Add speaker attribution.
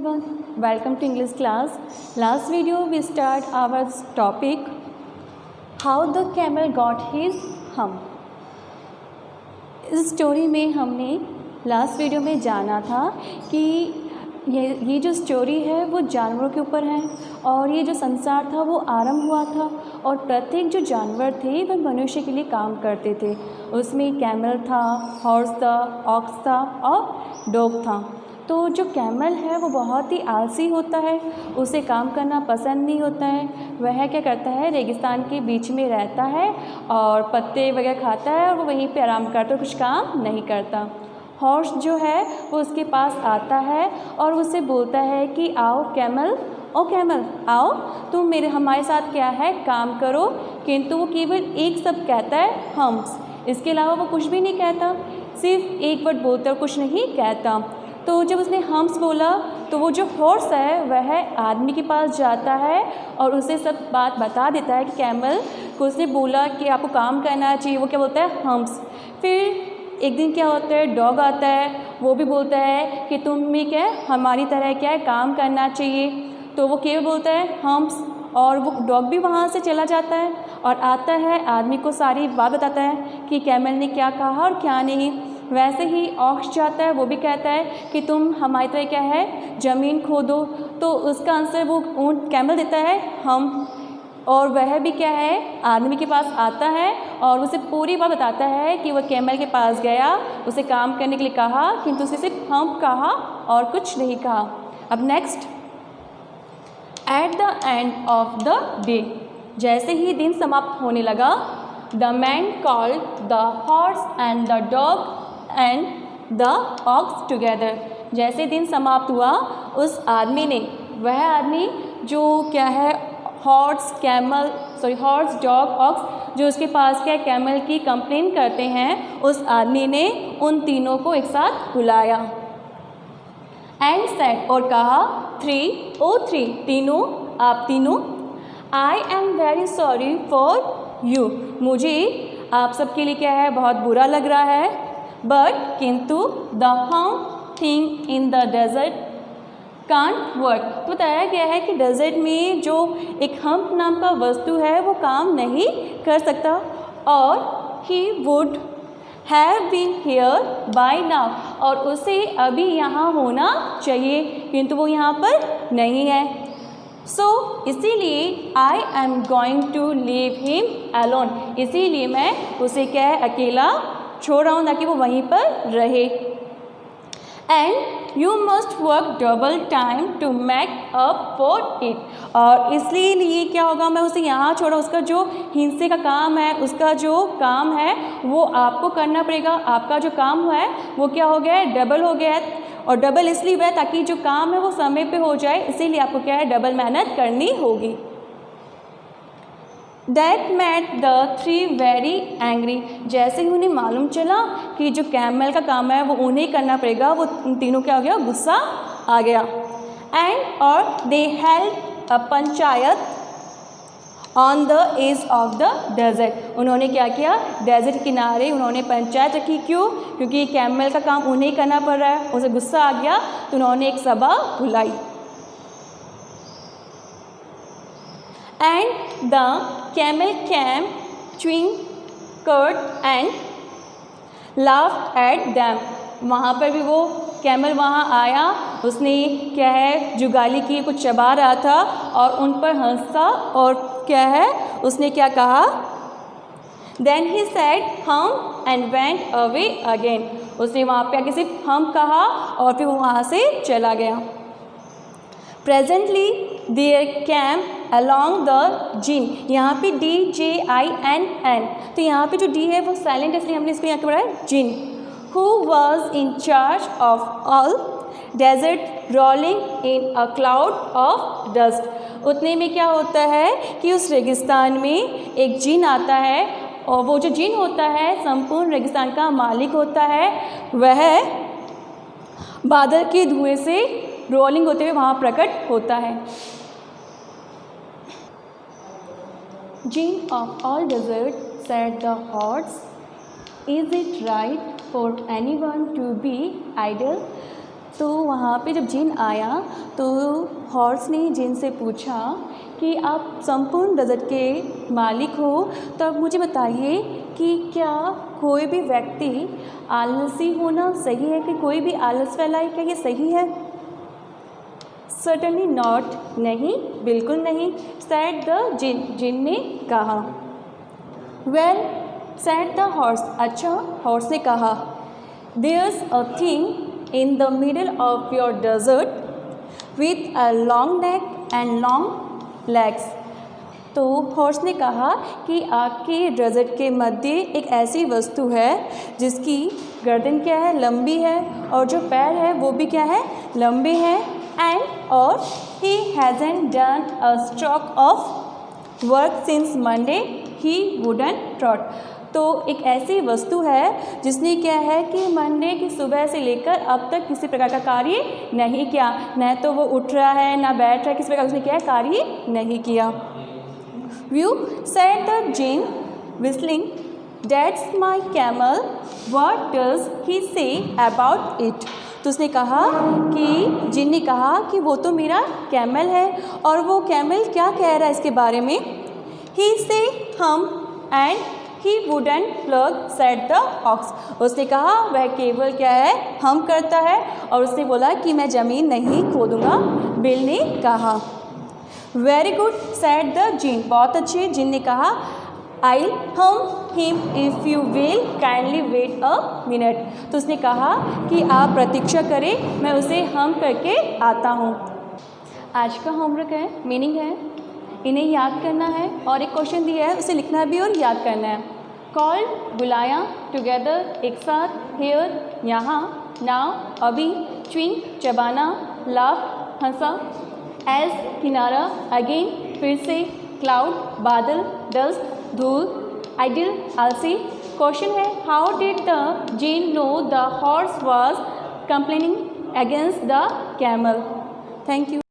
Speaker 1: everyone, welcome to English class. Last video we start our topic how the camel got his hump. इस story में हमने last video में जाना था कि ये जो स्टोरी है वो जानवरों के ऊपर है और ये जो संसार था वो आरंभ हुआ था और प्रत्येक जो जानवर थे वह मनुष्य के लिए काम करते थे। उसमें कैमल था, हॉर्स था, ऑक्स था और डॉग था। तो जो कैमल है वो बहुत ही आलसी होता है, उसे काम करना पसंद नहीं होता है। वह क्या करता है, रेगिस्तान के बीच में रहता है और पत्ते वगैरह खाता है और वो वहीं पे आराम करता है, कुछ काम नहीं करता। हॉर्स जो है वो उसके पास आता है और उससे बोलता है कि आओ कैमल, ओ कैमल आओ, तुम हमारे साथ क्या है काम करो। किंतु वो केवल एक शब्द कहता है, हम्स। इसके अलावा वो कुछ भी नहीं कहता, सिर्फ एक वर्ड बोलता है, कुछ नहीं कहता। तो जब उसने हम्स बोला तो वो जो हॉर्स है वह आदमी के पास जाता है और उसे सब बात बता देता है कि कैमल को उसने बोला कि आपको काम करना चाहिए। वो क्या बोलता है, हम्स। फिर एक दिन क्या होता है, डॉग आता है, वो भी बोलता है कि तुम्हें क्या है हमारी तरह क्या है काम करना चाहिए। तो वो केवल बोलता है हम्स और वो डॉग भी वहाँ से चला जाता है और आता है, आदमी को सारी बात बताता है कि कैमल ने क्या कहा और क्या नहीं। वैसे ही ऑक्स जाता है, वो भी कहता है कि तुम हमारी तरह क्या है ज़मीन खोदो। तो उसका आंसर वो ऊँट कैमल देता है, हम। और वह भी क्या है आदमी के पास आता है और उसे पूरी बात बताता है कि वह कैमल के पास गया, उसे काम करने के लिए कहा, किंतु उसने सिर्फ हम कहा और कुछ नहीं कहा। अब next, at the end of the day, जैसे ही दिन समाप्त होने लगा, the man called the horse and the dog and the ox together. जैसे दिन समाप्त हुआ, उस आदमी ने, वह आदमी जो क्या है हॉर्स डॉग ऑक्स जो उसके पास क्या कैमल की कंप्लेन करते हैं, उस आदमी ने उन तीनों को एक साथ बुलाया। एंड सेड, और कहा, थ्री तीनों, आप तीनों, I am very sorry for you, मुझे आप सबके लिए क्या है बहुत बुरा लग रहा है। बट किंतु the hump thing in the desert can't work. तो बताया गया है कि डेजर्ट में जो एक हम्प नाम का वस्तु है वो काम नहीं कर सकता और he would have been here by now, और उसे अभी यहाँ होना चाहिए, किंतु वो यहाँ पर नहीं है। सो इसीलिए I am going to leave him alone, इसीलिए मैं उसे क्या है अकेला छोड़ रहा हूँ ताकि वो वहीं पर रहे। And you must work double time to make up for it, और इसलिए क्या होगा, मैं उसे यहाँ छोड़ा, उसका जो हिंसे का काम है, उसका जो काम है वो आपको करना पड़ेगा। आपका जो काम है वो क्या हो गया है, डबल हो गया है। और डबल इसलिए हुआ है ताकि जो काम है वो समय पे हो जाए, इसीलिए आपको क्या है डबल मेहनत करनी होगी। That made the three very angry, जैसे ही उन्हें मालूम चला कि जो कैमल का काम है वो उन्हें करना पड़ेगा, वो उन तीनों क्या हो गया, गुस्सा आ गया। एंड और they held a panchayat on the edge of the desert, उन्होंने क्या किया, डेजर्ट के किनारे उन्होंने पंचायत रखी। क्यों? क्योंकि कैमल का काम उन्हें करना पड़ रहा है। उसे गुस्सा आ गया तो उन्होंने एक सभा बुलाई। And the camel came chewing curd and laughed at them, वहाँ पर भी वो कैमल वहाँ आया, उसने क्या है जुगाली की, कुछ चबा रहा था और उन पर हंसा और क्या है उसने क्या कहा, देन ही सेड हम एंड वेंट अवे अगेन, उसने वहाँ पे आके सिर्फ हम कहा और फिर वो वहाँ से चला गया। Presently there came along the djinn, यहाँ पे DJINN, तो यहाँ पे जो डी है वो साइलेंट है इसलिए हमने इसको यहाँ पे पढ़ा है djinn, who was in charge of all desert rolling in a cloud of dust. उतने में क्या होता है कि उस रेगिस्तान में एक जिन आता है और वो जो जिन होता है संपूर्ण रेगिस्तान का मालिक होता है, वह बादल के धुएं से रोलिंग होते हुए वहाँ प्रकट होता है। Jinn of all desert, said the horse, is it right for anyone to be idle? तो वहाँ पे जब जिन आया तो हॉर्स ने जिन से पूछा कि आप संपूर्ण डेजर्ट के मालिक हो, तो अब मुझे बताइए कि क्या कोई भी व्यक्ति आलसी होना सही है, कि कोई भी आलस फैलाए, क्या ये सही है? सर्टनली नॉट, नहीं, बिल्कुल नहीं, सेड द जिन, जिन ने कहा। वेल सेड द हॉर्स, अच्छा हॉर्स ने कहा, there's a thing in the middle of your desert with a long neck and long legs. तो हॉर्स ने कहा कि आपके डेजर्ट के मध्य एक ऐसी वस्तु है जिसकी गर्दन क्या है, लंबी है, और जो पैर है वो भी क्या है, लंबे हैं, एंड और he hasn't done a stroke of work since Monday he wouldn't trot. तो एक ऐसी वस्तु है जिसने क्या है कि मंडे की सुबह से लेकर अब तक किसी प्रकार का कार्य नहीं किया, न तो वो उठ रहा है ना बैठ रहा है, किसी प्रकार उसने क्या है, कार्य नहीं किया। View said the gin whistling, that's my camel, what does he say about it? तो उसने कहा कि जिन ने कहा कि वो तो मेरा कैमल है, और वो कैमल क्या कह रहा है इसके बारे में। he say hum and he wouldn't plug said the ox। उसने कहा वह केवल क्या है, हम करता है, और उसने बोला कि मैं ज़मीन नहीं खोदूँगा, बिल ने कहा। Very good said the Djinn, बहुत अच्छे, जिन ने कहा, I humph him if you will kindly wait a minute. तो उसने कहा कि आप प्रतीक्षा करें, मैं उसे हम करके आता हूँ। आज का होमवर्क है, मीनिंग है, इन्हें याद करना है, और एक क्वेश्चन दिया है उसे लिखना भी और याद करना है। कॉल बुलाया, टुगेदर एक साथ, हेयर यहाँ, नाउ अभी, च्विंग चबाना, लाफ हंसा, एज किनारा, अगेन फिर से, क्लाउड बादल, डस्ट धूल, आइडियल आलसी। क्वेश्चन है, how did the Djinn know the horse was complaining against the camel. Thank you.